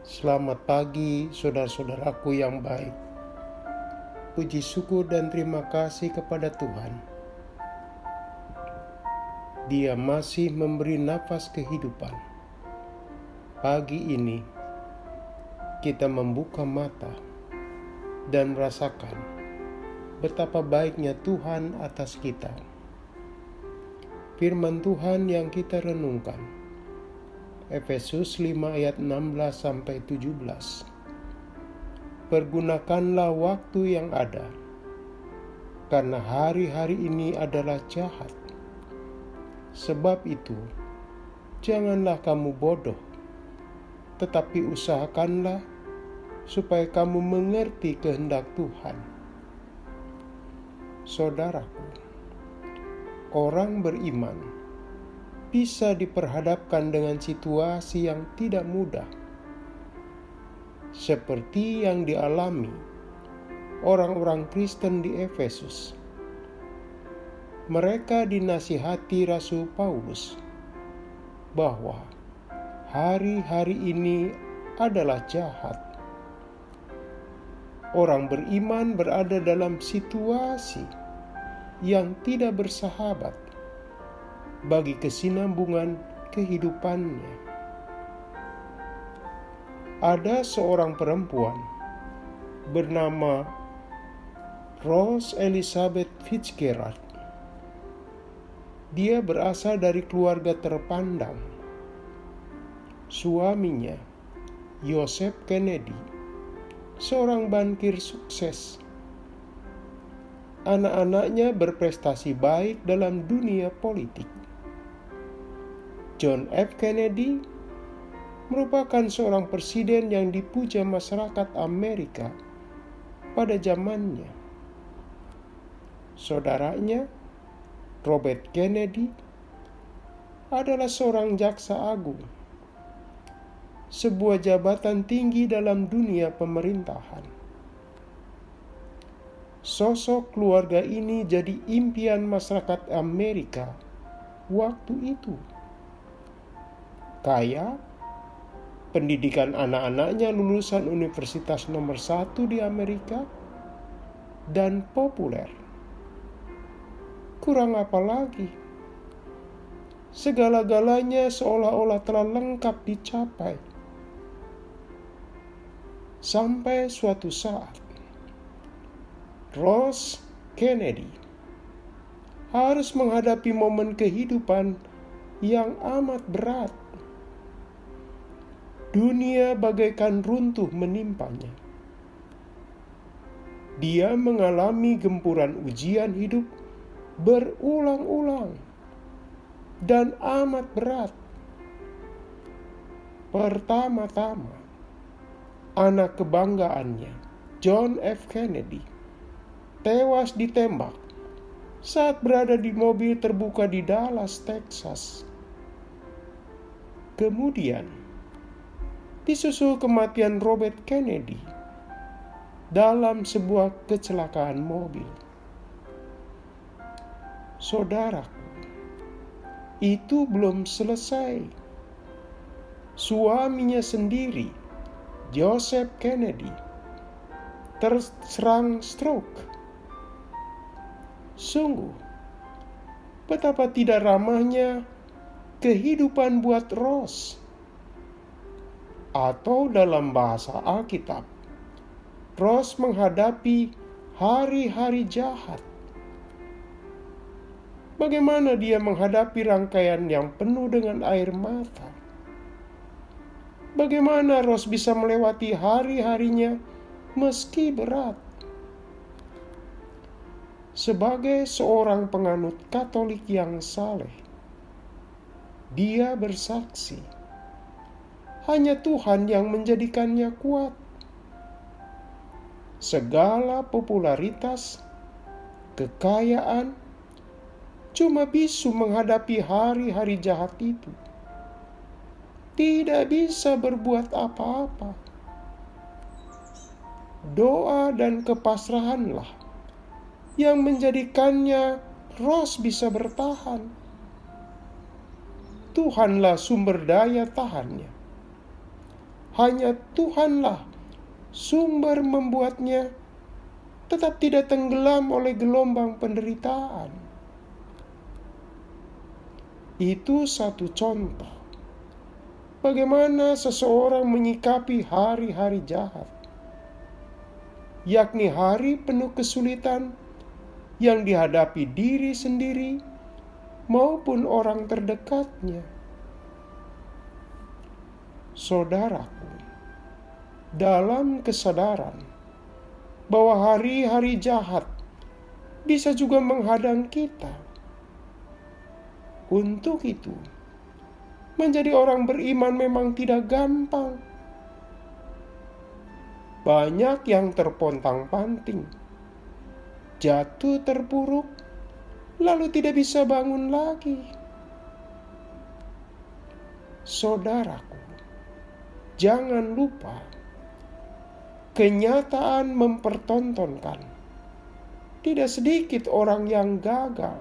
Selamat pagi saudara-saudaraku yang baik. Puji syukur dan terima kasih kepada Tuhan. Dia masih memberi nafas kehidupan. Pagi ini kita membuka mata dan merasakan betapa baiknya Tuhan atas kita. Firman Tuhan yang kita renungkan, Efesus 5 ayat 16-17. Pergunakanlah waktu yang ada, karena hari-hari ini adalah jahat. Sebab itu, janganlah kamu bodoh, tetapi usahakanlah supaya kamu mengerti kehendak Tuhan. Saudaraku, orang beriman bisa diperhadapkan dengan situasi yang tidak mudah, seperti yang dialami orang-orang Kristen di Efesus. Mereka dinasihati Rasul Paulus bahwa hari-hari ini adalah jahat. Orang beriman berada dalam situasi yang tidak bersahabat bagi kesinambungan kehidupannya. Ada seorang perempuan bernama Rose Elizabeth Fitzgerald. Dia berasal dari keluarga terpandang. Suaminya, Joseph Kennedy, seorang bankir sukses. Anak-anaknya berprestasi baik dalam dunia politik. John F. Kennedy merupakan seorang presiden yang dipuja masyarakat Amerika pada zamannya. Saudaranya, Robert Kennedy, adalah seorang jaksa agung, sebuah jabatan tinggi dalam dunia pemerintahan. Sosok keluarga ini jadi impian masyarakat Amerika waktu itu. Kaya, pendidikan anak-anaknya lulusan universitas nomor 1 di Amerika, dan populer. Kurang apa lagi? Segala-galanya seolah-olah telah lengkap dicapai. Sampai suatu saat, Rose Kennedy harus menghadapi momen kehidupan yang amat berat. Dunia bagaikan runtuh menimpanya. Dia mengalami gempuran ujian hidup berulang-ulang dan amat berat. Pertama-tama, anak kebanggaannya, John F. Kennedy, tewas ditembak saat berada di mobil terbuka di Dallas, Texas. Kemudian, disusul kematian Robert Kennedy dalam sebuah kecelakaan mobil. Saudaraku, itu belum selesai. Suaminya sendiri, Joseph Kennedy, terserang stroke. Sungguh, betapa tidak ramahnya kehidupan buat Rose. Atau dalam bahasa Alkitab, Rose menghadapi hari-hari jahat. Bagaimana dia menghadapi rangkaian yang penuh dengan air mata? Bagaimana Rose bisa melewati hari-harinya meski berat? Sebagai seorang penganut Katolik yang saleh, dia bersaksi, hanya Tuhan yang menjadikannya kuat. Segala popularitas, kekayaan, cuma bisu menghadapi hari-hari jahat itu. Tidak bisa berbuat apa-apa. Doa dan kepasrahanlah yang menjadikannya Rose bisa bertahan. Tuhanlah sumber daya tahannya. hanya Tuhanlah sumber membuatnya tetap tidak tenggelam oleh gelombang penderitaan. Itu satu contoh bagaimana seseorang menyikapi hari-hari jahat, yakni hari penuh kesulitan yang dihadapi diri sendiri maupun orang terdekatnya. Saudaraku, dalam kesadaran bahwa hari-hari jahat bisa juga menghadang kita, untuk itu menjadi orang beriman memang tidak gampang. Banyak yang terpontang-panting, jatuh terpuruk, lalu tidak bisa bangun lagi. Saudaraku, jangan lupa, kenyataan mempertontonkan tidak sedikit orang yang gagal.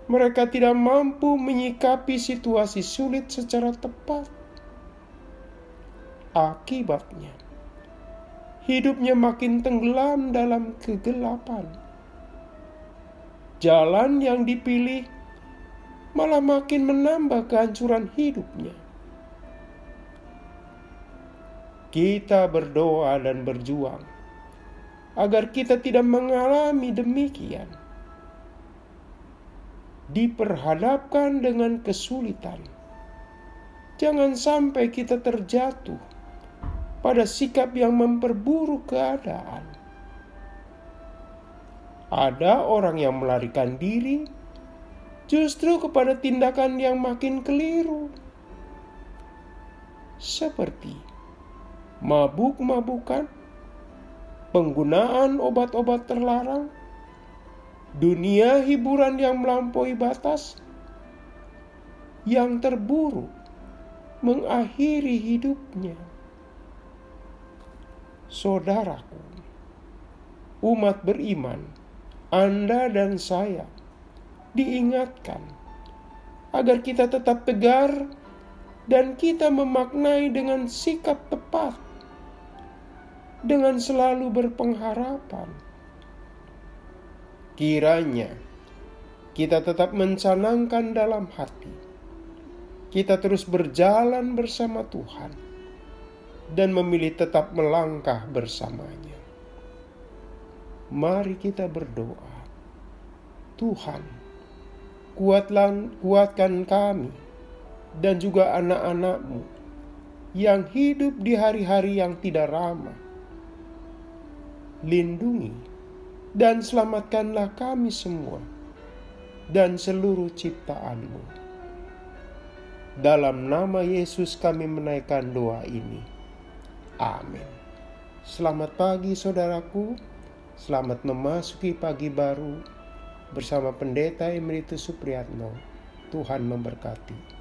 Mereka tidak mampu menyikapi situasi sulit secara tepat. Akibatnya, hidupnya makin tenggelam dalam kegelapan. Jalan yang dipilih malah makin menambah kehancuran hidupnya. Kita berdoa dan berjuang agar kita tidak mengalami demikian. Diperhadapkan dengan kesulitan, jangan sampai kita terjatuh pada sikap yang memperburuk keadaan. Ada orang yang melarikan diri justru kepada tindakan yang makin keliru, seperti mabuk-mabukan, penggunaan obat-obat terlarang, dunia hiburan yang melampaui batas, yang terburuk mengakhiri hidupnya. Saudaraku, umat beriman, Anda dan saya diingatkan agar kita tetap tegar dan kita memaknai dengan sikap tepat, dengan selalu berpengharapan. Kiranya kita tetap mencanangkan dalam hati, kita terus berjalan bersama Tuhan dan memilih tetap melangkah bersamanya. Mari kita berdoa. Tuhan, kuatkan kami dan juga anak-anak-Mu yang hidup di hari-hari yang tidak ramah. Lindungi dan selamatkanlah kami semua dan seluruh ciptaan-Mu. Dalam nama Yesus kami menaikkan doa ini. Amin. Selamat pagi saudaraku, selamat memasuki pagi baru bersama Pendeta Emeritus Supriyatno. Tuhan memberkati.